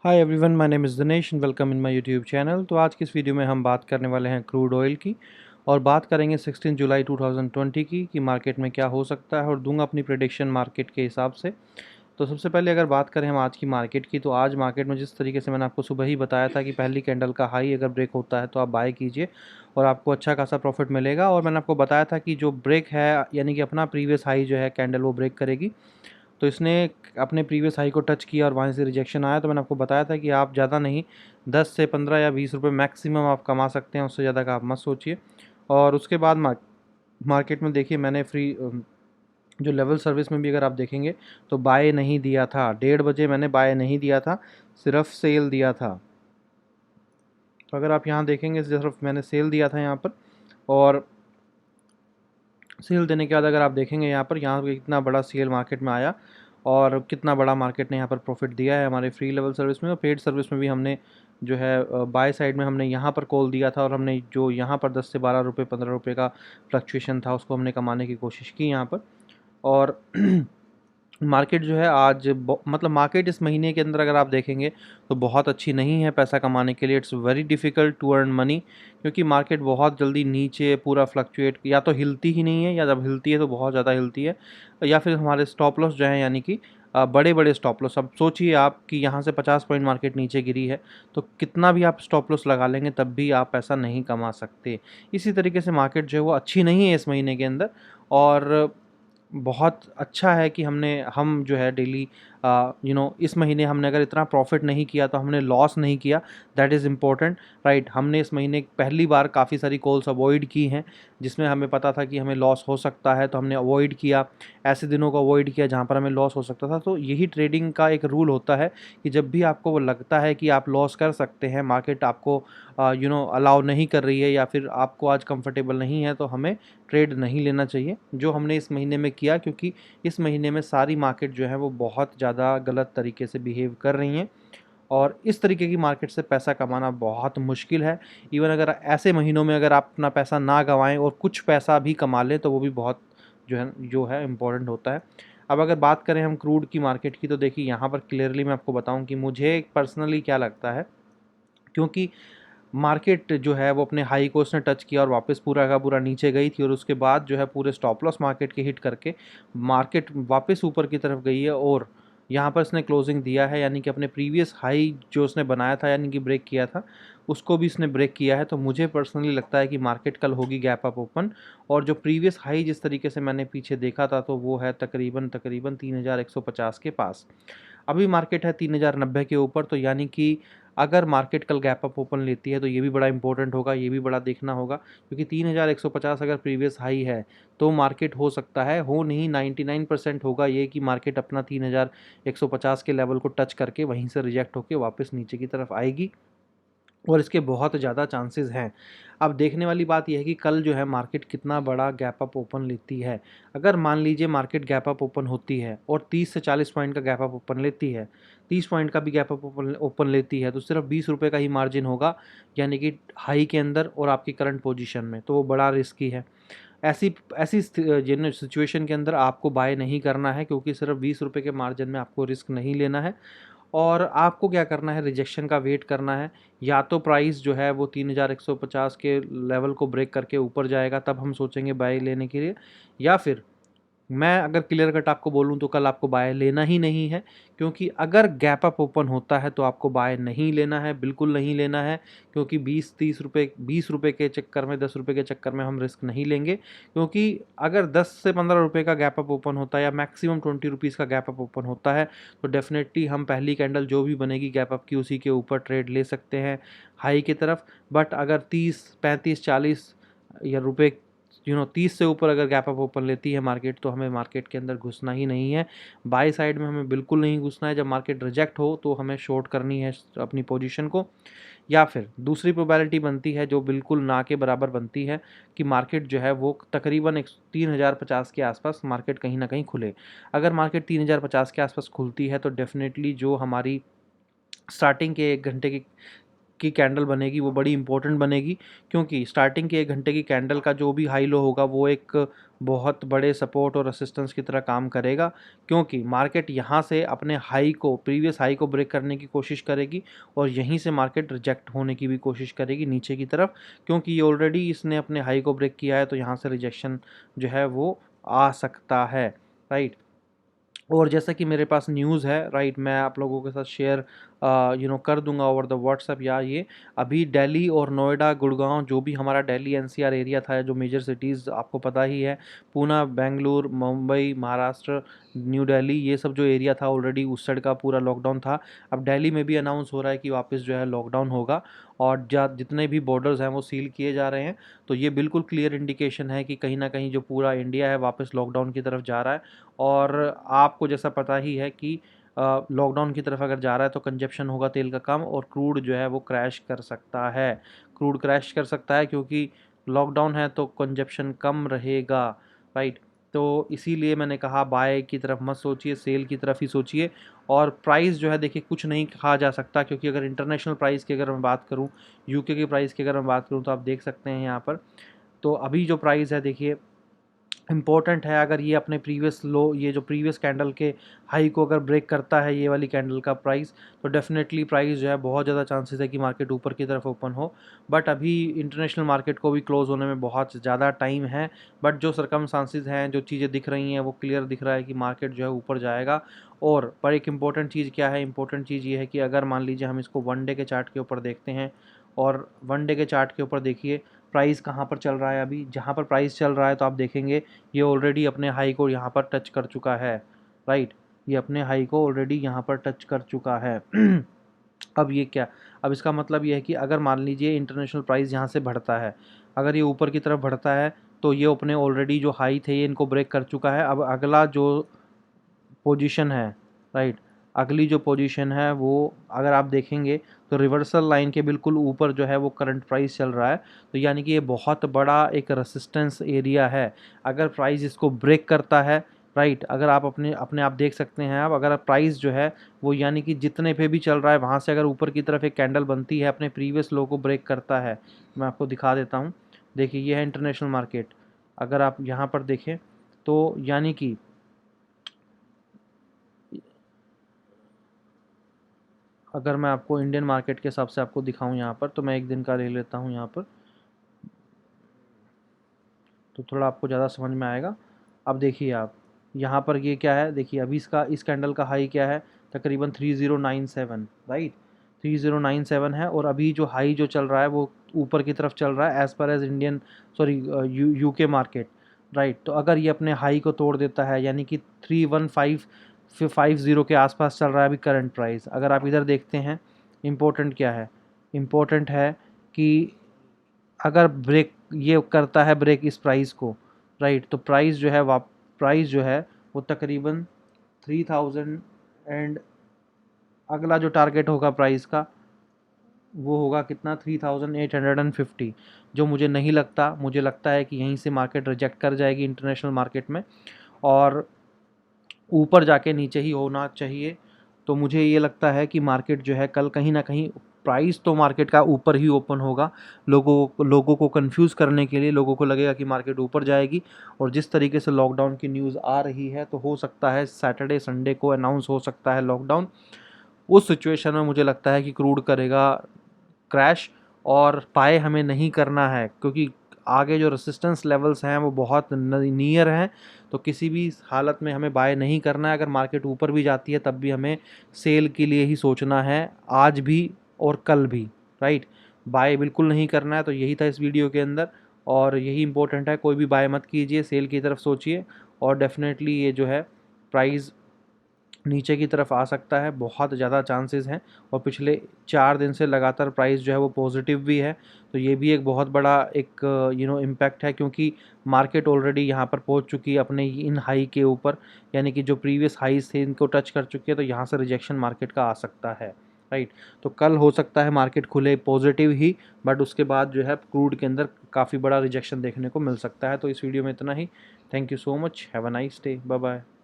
Hi everyone, my name is Dinesh and welcome in my YouTube channel. तो आज की इस वीडियो में हम बात करने वाले हैं क्रूड ऑयल की और बात करेंगे 16 जुलाई 2020 की कि मार्केट में क्या हो सकता है और दूंगा अपनी प्रेडिक्शन मार्केट के हिसाब से। तो सबसे पहले अगर बात करें हम आज की मार्केट की, तो आज मार्केट में जिस तरीके से मैंने आपको सुबह ही बताया था कि पहली कैंडल का हाई अगर ब्रेक होता है तो आप बाय कीजिए और आपको अच्छा खासा प्रॉफिट मिलेगा। और मैंने आपको बताया था कि जो ब्रेक है यानी कि अपना प्रीवियस हाई जो है कैंडल वो ब्रेक करेगी। तो इसने अपने प्रीवियस हाई को टच किया और वहाँ से रिजेक्शन आया। तो मैंने आपको बताया था कि आप ज़्यादा नहीं 10 से 15 या 20 रुपये मैक्सिमम आप कमा सकते हैं, उससे ज़्यादा का आप मत सोचिए। और उसके बाद मार्केट में देखिए मैंने जो लेवल सर्विस में भी अगर आप देखेंगे तो बाय नहीं दिया था। 1:30 बजे मैंने बाय नहीं दिया था, सिर्फ सेल दिया था। तो अगर आप यहाँ देखेंगे सिर्फ मैंने सेल दिया था यहाँ पर। और सेल देने के बाद अगर आप देखेंगे यहाँ पर कितना बड़ा सेल मार्केट में आया और कितना बड़ा मार्केट ने यहाँ पर प्रॉफिट दिया है हमारे फ्री लेवल सर्विस में। और पेड सर्विस में भी हमने जो है बाय साइड में हमने यहाँ पर कॉल दिया था और हमने जो यहाँ पर 10 से 12 रुपये 15 रुपये का फ्लक्चुएशन था उसको हमने कमाने की कोशिश की यहाँ पर। और मार्केट जो है आज मतलब मार्केट इस महीने के अंदर अगर आप देखेंगे तो बहुत अच्छी नहीं है पैसा कमाने के लिए। It's very difficult to earn money, क्योंकि मार्केट बहुत जल्दी नीचे पूरा फ्लक्चुएट या तो हिलती ही नहीं है, या जब हिलती है तो बहुत ज़्यादा हिलती है, या फिर हमारे स्टॉप लॉस जो है यानी कि बड़े बड़े स्टॉप लॉस। अब सोचिए आप कि यहाँ से 50 पॉइंट मार्केट नीचे गिरी है तो कितना भी आप स्टॉप लॉस लगा लेंगे तब भी आप पैसा नहीं कमा सकते। इसी तरीके से मार्केट जो है वो अच्छी नहीं है इस महीने के अंदर। और बहुत अच्छा है कि हम जो है डेली इस महीने हमने अगर इतना प्रॉफिट नहीं किया तो हमने लॉस नहीं किया। That is important, right. हमने इस महीने पहली बार काफ़ी सारी कॉल्स अवॉइड की हैं जिसमें हमें पता था कि हमें लॉस हो सकता है, तो हमने अवॉइड किया। ऐसे दिनों को अवॉइड किया जहाँ पर हमें लॉस हो सकता था। तो यही ट्रेडिंग का एक रूल होता है कि जब भी आपको वो लगता है कि आप लॉस कर सकते हैं, मार्केट आपको अलाउ नहीं कर रही है या फिर आपको आज कंफर्टेबल नहीं है, तो हमें ट्रेड नहीं लेना चाहिए, जो हमने इस महीने में किया। क्योंकि इस महीने में सारी मार्केट जो है वो बहुत ज़्यादा गलत तरीके से बिहेव कर रही हैं और इस तरीके की मार्केट से पैसा कमाना बहुत मुश्किल है। इवन अगर ऐसे महीनों में अगर आप अपना पैसा ना गंवाएं और कुछ पैसा भी कमा लें तो वो भी बहुत जो है इम्पोर्टेंट होता है। अब अगर बात करें हम क्रूड की मार्केट की, तो देखिए यहाँ पर क्लियरली मैं आपको बताऊं कि मुझे पर्सनली क्या लगता है। क्योंकि मार्केट जो है वो अपने हाई को उसने टच किया और वापस पूरा का पूरा नीचे गई थी और उसके बाद जो है पूरे स्टॉप लॉस मार्केट के हिट करके मार्केट वापस ऊपर की तरफ गई है। और यहाँ पर इसने क्लोजिंग दिया है, यानी कि अपने प्रीवियस हाई जो उसने बनाया था यानी कि ब्रेक किया था उसको भी इसने ब्रेक किया है। तो मुझे पर्सनली लगता है कि मार्केट कल होगी गैप अप ओपन। और जो प्रीवियस हाई जिस तरीके से मैंने पीछे देखा था तो वो है तकरीबन तकरीबन 3150 के पास। अभी मार्केट है 3090 के ऊपर। तो यानी कि अगर मार्केट कल गैप अप ओपन लेती है तो ये भी बड़ा इंपॉर्टेंट होगा, ये भी बड़ा देखना होगा। क्योंकि 3150 अगर प्रीवियस हाई है तो मार्केट हो सकता है, हो नहीं 99% होगा ये कि मार्केट अपना 3150 के लेवल को टच करके वहीं से रिजेक्ट होकर वापस नीचे की तरफ आएगी और इसके बहुत ज़्यादा चांसेस हैं। अब देखने वाली बात यह है कि कल जो है मार्केट कितना बड़ा गैप अप ओपन लेती है। अगर मान लीजिए मार्केट गैप अप ओपन होती है और 30 से 40 पॉइंट का गैप अप ओपन लेती है, 30 पॉइंट का भी गैप अप ओपन लेती है, तो सिर्फ 20 रुपये का ही मार्जिन होगा, यानी कि हाई के अंदर और आपकी करंट पोजीशन में, तो वो बड़ा रिस्की है। ऐसी ऐसी सिचुएशन के अंदर आपको बाय नहीं करना है, क्योंकि सिर्फ 20 रुपये के मार्जिन में आपको रिस्क नहीं लेना है। और आपको क्या करना है, रिजेक्शन का वेट करना है। या तो प्राइस जो है वो 3150 के लेवल को ब्रेक करके ऊपर जाएगा, तब हम सोचेंगे बाय लेने के लिए। या फिर मैं अगर क्लियर कट आपको बोलूँ तो कल आपको बाय लेना ही नहीं है। क्योंकि अगर गैप अप ओपन होता है तो आपको बाय नहीं लेना है, बिल्कुल नहीं लेना है। क्योंकि 20 रुपये के चक्कर में, 10 रुपये के चक्कर में हम रिस्क नहीं लेंगे। क्योंकि अगर 10 से 15 रुपये का गैप अप ओपन होता है या मैक्सिमम 20 रुपीज़ का गैप अप ओपन होता है तो डेफिनेटली हम पहली कैंडल जो भी बनेगी गैप अप की उसी के ऊपर ट्रेड ले सकते हैं हाई की तरफ। बट अगर 30 35 40 या रुपये 30 से ऊपर अगर गैप अप ओपन लेती है मार्केट तो हमें मार्केट के अंदर घुसना ही नहीं है। बाय साइड में हमें बिल्कुल नहीं घुसना है। जब मार्केट रिजेक्ट हो तो हमें शॉर्ट करनी है अपनी पोजीशन को। या फिर दूसरी प्रोबेबिलिटी बनती है जो बिल्कुल ना के बराबर बनती है कि मार्केट जो है वो तकरीबन 3050 के आसपास मार्केट कहीं ना कहीं खुले। अगर मार्केट 3050 के आसपास खुलती है तो डेफिनेटली जो हमारी स्टार्टिंग के 1 घंटे की की कैंडल बनेगी वो बड़ी इंपॉर्टेंट बनेगी, क्योंकि स्टार्टिंग के 1 घंटे की कैंडल का जो भी हाई लो होगा वो एक बहुत बड़े सपोर्ट और रेसिस्टेंस की तरह काम करेगा, क्योंकि मार्केट यहाँ से अपने हाई को, प्रीवियस हाई को ब्रेक करने की कोशिश करेगी और यहीं से मार्केट रिजेक्ट होने की भी कोशिश करेगी नीचे की तरफ, क्योंकि ये ऑलरेडी इसने अपने हाई को ब्रेक किया है, तो यहाँ से रिजेक्शन जो है वो आ सकता है, राइट। और जैसा कि मेरे पास न्यूज़ है, राइट, मैं आप लोगों के साथ शेयर कर दूंगा ओवर द व्हाट्सएप। या ये अभी दिल्ली और नोएडा, गुड़गांव, जो भी हमारा दिल्ली एनसीआर एरिया था, जो मेजर सिटीज़ आपको पता ही है, पूना, बेंगलुरु, मुंबई, महाराष्ट्र, न्यू दिल्ली, ये सब जो एरिया था ऑलरेडी उस साइड का पूरा लॉकडाउन था। अब दिल्ली में भी अनाउंस हो रहा है कि वापस जो है लॉकडाउन होगा और जितने भी बॉर्डर्स हैं वो सील किए जा रहे हैं। तो ये बिल्कुल क्लियर इंडिकेशन है कि कहीं ना कहीं जो पूरा इंडिया है वापस लॉकडाउन की तरफ जा रहा है। और आपको जैसा पता ही है कि लॉकडाउन की तरफ अगर जा रहा है तो कंजप्शन होगा तेल का कम, और क्रूड जो है वो क्रैश कर सकता है। क्रूड क्रैश कर सकता है क्योंकि लॉकडाउन है तो कंजप्शन कम रहेगा, राइट। तो इसीलिए मैंने कहा बाय की तरफ मत सोचिए, सेल की तरफ ही सोचिए। और प्राइस जो है देखिए कुछ नहीं कहा जा सकता, क्योंकि अगर इंटरनेशनल प्राइस की अगर मैं बात करूं, यूके की प्राइस की अगर मैं बात करूं, तो आप देख सकते हैं यहाँ पर। तो अभी जो प्राइस है देखिए इम्पोर्टेंट है, अगर ये अपने प्रीवियस लो, ये जो प्रीवियस कैंडल के हाई को अगर ब्रेक करता है ये वाली कैंडल का प्राइस, तो डेफिनेटली प्राइस जो है बहुत ज़्यादा चांसेस है कि मार्केट ऊपर की तरफ ओपन हो। बट अभी इंटरनेशनल मार्केट को भी क्लोज होने में बहुत ज़्यादा टाइम है। बट जो सरकमस्टांसेस हैं, जो चीज़ें दिख रही हैं, वो क्लियर दिख रहा है कि मार्केट जो है ऊपर जाएगा। और पर एक इम्पॉर्टेंट चीज़ क्या है, इंपॉर्टेंट चीज़ ये है कि अगर मान लीजिए हम इसको 1 डे के चार्ट के ऊपर देखते हैं, और 1 डे के चार्ट के ऊपर देखिए प्राइस कहाँ पर चल रहा है। अभी जहाँ पर प्राइस चल रहा है तो आप देखेंगे ये ऑलरेडी अपने हाई को यहाँ पर टच कर चुका है, राइट। ये अपने हाई को ऑलरेडी यहाँ पर टच कर चुका है। अब ये क्या, अब इसका मतलब ये है कि अगर मान लीजिए इंटरनेशनल प्राइस यहाँ से बढ़ता है, अगर ये ऊपर की तरफ बढ़ता है, तो ये अपने ऑलरेडी जो हाई थे ये इनको ब्रेक कर चुका है। अब अगला जो पोजीशन है, राइट, अगली जो पोजीशन है वो अगर आप देखेंगे तो रिवर्सल लाइन के बिल्कुल ऊपर जो है वो करंट प्राइस चल रहा है। तो यानी कि ये बहुत बड़ा एक रेसिस्टेंस एरिया है। अगर प्राइस इसको ब्रेक करता है, राइट, अगर आप अपने अपने आप देख सकते हैं, आप अगर प्राइस जो है वो यानी कि जितने पे भी चल रहा है वहाँ से अगर ऊपर की तरफ एक कैंडल बनती है, अपने प्रीवियस लो को ब्रेक करता है, मैं आपको दिखा देता हूँ। देखिए ये है इंटरनेशनल मार्केट, अगर आप यहाँ पर देखें तो यानी कि अगर मैं आपको इंडियन मार्केट के हिसाब से आपको दिखाऊं यहाँ पर, तो मैं एक दिन का ले लेता हूँ यहाँ पर, तो थोड़ा आपको ज़्यादा समझ में आएगा। अब देखिए आप यहाँ पर ये क्या है, देखिए अभी इसका इस कैंडल का हाई क्या है, तकरीबन 3097, राइट, 3097 है। और अभी जो हाई जो चल रहा है वो ऊपर की तरफ चल रहा है as per as Indian, sorry, UK market, right. तो अगर ये अपने हाई को तोड़ देता है, यानी कि 31550 के आसपास चल रहा है अभी करंट प्राइस। अगर आप इधर देखते हैं, इम्पोर्टेंट क्या है, इम्पोर्टेंट है कि अगर ब्रेक ये करता है, ब्रेक इस प्राइस को, राइट, तो प्राइस जो है प्राइस जो है वो तकरीबन 3000, एंड अगला जो टारगेट होगा प्राइस का वो होगा कितना, 3850, जो मुझे नहीं लगता, मुझे लगता है कि यहीं से मार्केट रिजेक्ट कर जाएगी इंटरनेशनल मार्केट में, और ऊपर जाके नीचे ही होना चाहिए। तो मुझे ये लगता है कि मार्केट जो है कल कहीं ना कहीं, प्राइस तो मार्केट का ऊपर ही ओपन होगा। लोगों को कंफ्यूज करने के लिए, लोगों को लगेगा कि मार्केट ऊपर जाएगी, और जिस तरीके से लॉकडाउन की न्यूज़ आ रही है तो हो सकता है सैटरडे संडे को अनाउंस हो सकता है लॉकडाउन। उस सिचुएशन में मुझे लगता है कि क्रूड करेगा क्रैश, और बाय हमें नहीं करना है, क्योंकि आगे जो रेसिस्टेंस लेवल्स हैं वो बहुत नियर हैं। तो किसी भी हालत में हमें बाय नहीं करना है। अगर मार्केट ऊपर भी जाती है तब भी हमें सेल के लिए ही सोचना है, आज भी और कल भी, राइट। बाय बिल्कुल नहीं करना है। तो यही था इस वीडियो के अंदर, और यही इंपॉर्टेंट है, कोई भी बाय मत कीजिए, सेल की तरफ सोचिए। और डेफिनेटली ये जो है प्राइस नीचे की तरफ आ सकता है, बहुत ज़्यादा चांसेस हैं। और पिछले 4 दिन से लगातार प्राइस जो है वो पॉजिटिव भी है। तो ये भी एक बहुत बड़ा एक इम्पैक्ट है, क्योंकि मार्केट ऑलरेडी यहाँ पर पहुँच चुकी है अपने इन हाई के ऊपर, यानी कि जो प्रीवियस हाईज थे इनको टच कर चुकी है। तो यहाँ से रिजेक्शन मार्केट का आ सकता है, राइट। तो कल हो सकता है मार्केट खुले पॉजिटिव ही, बट उसके बाद जो है क्रूड के अंदर काफ़ी बड़ा रिजेक्शन देखने को मिल सकता है। तो इस वीडियो में इतना ही। Thank you so much, have a nice day, bye bye.